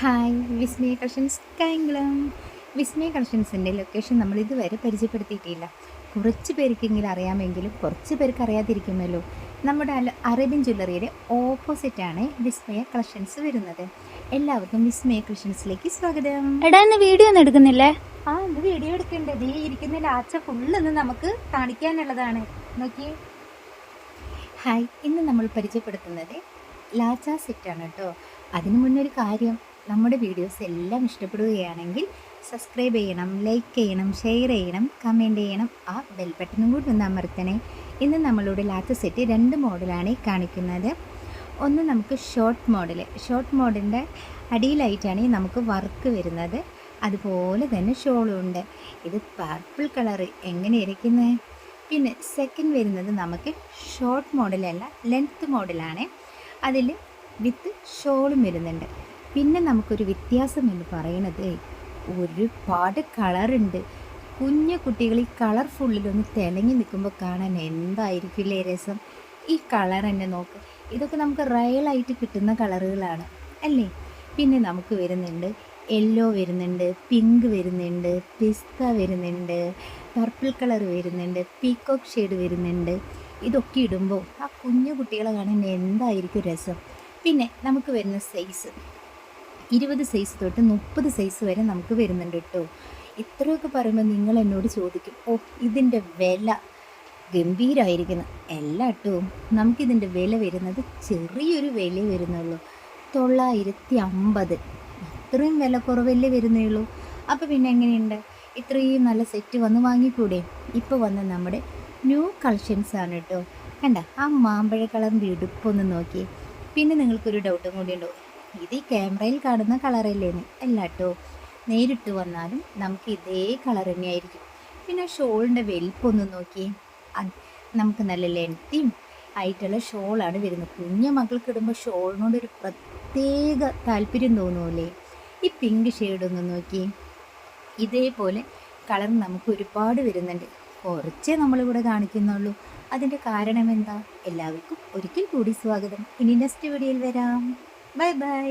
Hi, വിസ്മയ collections Kayamkulam. വിസ്മയ കളക്ഷൻസിൻ്റെ location നമ്മൾ ഇതുവരെ പരിചയപ്പെടുത്തിയിട്ടില്ല. കുറച്ച് പേർക്കെങ്കിലും അറിയാമെങ്കിലും കുറച്ച് പേർക്ക് അറിയാതിരിക്കുമല്ലോ. നമ്മുടെ അറേബ്യൻ ജ്വല്ലറിയുടെ ഓപ്പോസിറ്റാണ് വിസ്മയ കളക്ഷൻസ് വരുന്നത്. എല്ലാവർക്കും വിസ്മയ കളക്ഷൻസിലേക്ക് സ്വാഗതം. എടാ, ഇന്ന് വീഡിയോ ഒന്നും എടുക്കുന്നില്ലേ? ഇന്ന് വീഡിയോ എടുക്കേണ്ടത് ഈ ഇരിക്കുന്ന ലാച്ച ഫുള്ളൊന്ന് നമുക്ക് കാണിക്കാനുള്ളതാണ്. നോക്കിയേ. ഹായ്, ഇന്ന് നമ്മൾ പരിചയപ്പെടുത്തുന്നത് ലാച്ച സെറ്റാണ് കേട്ടോ. അതിനു മുന്നൊരു കാര്യം, നമ്മുടെ വീഡിയോസ് എല്ലാം ഇഷ്ടപ്പെടുകയാണെങ്കിൽ സബ്സ്ക്രൈബ് ചെയ്യണം, ലൈക്ക് ചെയ്യണം, ഷെയർ ചെയ്യണം, കമൻറ്റ് ചെയ്യണം. ആ ബെൽ ബട്ടണും കൂടി ഒന്ന് അമർത്തണേ. ഇന്ന് നമ്മളുടെ ലാസ്റ്റ് സെറ്റ് 2 മോഡലാണ് കാണിക്കുന്നത്. ഒന്ന് നമുക്ക് ഷോർട്ട് മോഡലിൻ്റെ അടിയിലായിട്ടാണ് നമുക്ക് വർക്ക് വരുന്നത്. അതുപോലെ തന്നെ ഷോളും ഉണ്ട്. ഇത് പർപ്പിൾ കളറ് എങ്ങനെ ഇരിക്കുന്നത്. പിന്നെ സെക്കൻഡ് വരുന്നത് നമുക്ക് ഷോർട്ട് മോഡലല്ല, ലെങ്ത്ത് മോഡലാണ്. അതിൽ വിത്ത് ഷോളും വരുന്നുണ്ട്. പിന്നെ നമുക്കൊരു വ്യത്യാസം എന്ന് പറയുന്നത്, ഒരുപാട് കളറുണ്ട്. കുഞ്ഞു കുട്ടികൾ ഈ കളർഫുള്ളിലൊന്ന് തിളങ്ങി നിൽക്കുമ്പോൾ കാണാൻ എന്തായിരിക്കില്ലേ രസം. ഈ കളർ തന്നെ നോക്ക്. ഇതൊക്കെ നമുക്ക് റയലായിട്ട് കിട്ടുന്ന കളറുകളാണ് അല്ലേ. പിന്നെ നമുക്ക് വരുന്നുണ്ട് യെല്ലോ വരുന്നുണ്ട്, പിങ്ക് വരുന്നുണ്ട്, പിസ്ത വരുന്നുണ്ട്, പർപ്പിൾ കളർ വരുന്നുണ്ട്, പീക്കോക്ക് ഷെയ്ഡ് വരുന്നുണ്ട്. ഇതൊക്കെ ഇടുമ്പോൾ ആ കുഞ്ഞു കുട്ടികളെ കാണാൻ എന്തായിരിക്കും രസം. പിന്നെ നമുക്ക് വരുന്ന സൈസ് 20 സൈസ് തൊട്ട് 30 സൈസ് വരെ നമുക്ക് വരുന്നുണ്ട് കേട്ടോ. ഇത്രയൊക്കെ പറയുമ്പോൾ നിങ്ങൾ എന്നോട് ചോദിക്കും, ഇതിൻ്റെ വില ഗംഭീരമായിരിക്കുന്നു. എല്ലാ കേട്ടോ. നമുക്കിതിൻ്റെ വില വരുന്നത് ചെറിയൊരു വില വരുന്നുള്ളൂ, 950. ഇത്രയും വില കുറവല്ലേ വരുന്നുള്ളൂ. അപ്പോൾ പിന്നെ എങ്ങനെയുണ്ട്, ഇത്രയും നല്ല സെറ്റ് വന്ന് വാങ്ങിക്കൂടെ. ഇപ്പോൾ വന്ന നമ്മുടെ ന്യൂ കളക്ഷൻസ് ആണ് കേട്ടോ. കണ്ട ആ മാമ്പഴ കളറിൻ്റെ ഇടുപ്പൊന്ന് നോക്കി. പിന്നെ നിങ്ങൾക്കൊരു ഡൗട്ടും കൂടി ഉണ്ടോ, ഇത് ഈ ക്യാമറയിൽ കാണുന്ന കളറല്ലേന്ന്. അല്ല കേട്ടോ, നേരിട്ട് വന്നാലും നമുക്ക് ഇതേ കളർ തന്നെയായിരിക്കും. പിന്നെ ഷോളിൻ്റെ വലിപ്പൊന്ന് നോക്കി. നമുക്ക് നല്ല ലെങ്തിയും ആയിട്ടുള്ള ഷോളാണ് വരുന്നത്. കുഞ്ഞു മക്കൾക്ക് ഇടുമ്പോൾ ഷോളിനോടൊരു പ്രത്യേക താല്പര്യം തോന്നുമല്ലേ. ഈ പിങ്ക് ഷെയ്ഡൊന്ന് നോക്കി. ഇതേപോലെ കളർ നമുക്ക് ഒരുപാട് വരുന്നുണ്ട്. കുറച്ചേ നമ്മളിവിടെ കാണിക്കുന്നുള്ളൂ. അതിൻ്റെ കാരണം എന്താ? എല്ലാവർക്കും ഒരിക്കൽ കൂടി സ്വാഗതം. ഇനി നെക്സ്റ്റ് വീഡിയോയിൽ വരാം. Bye bye.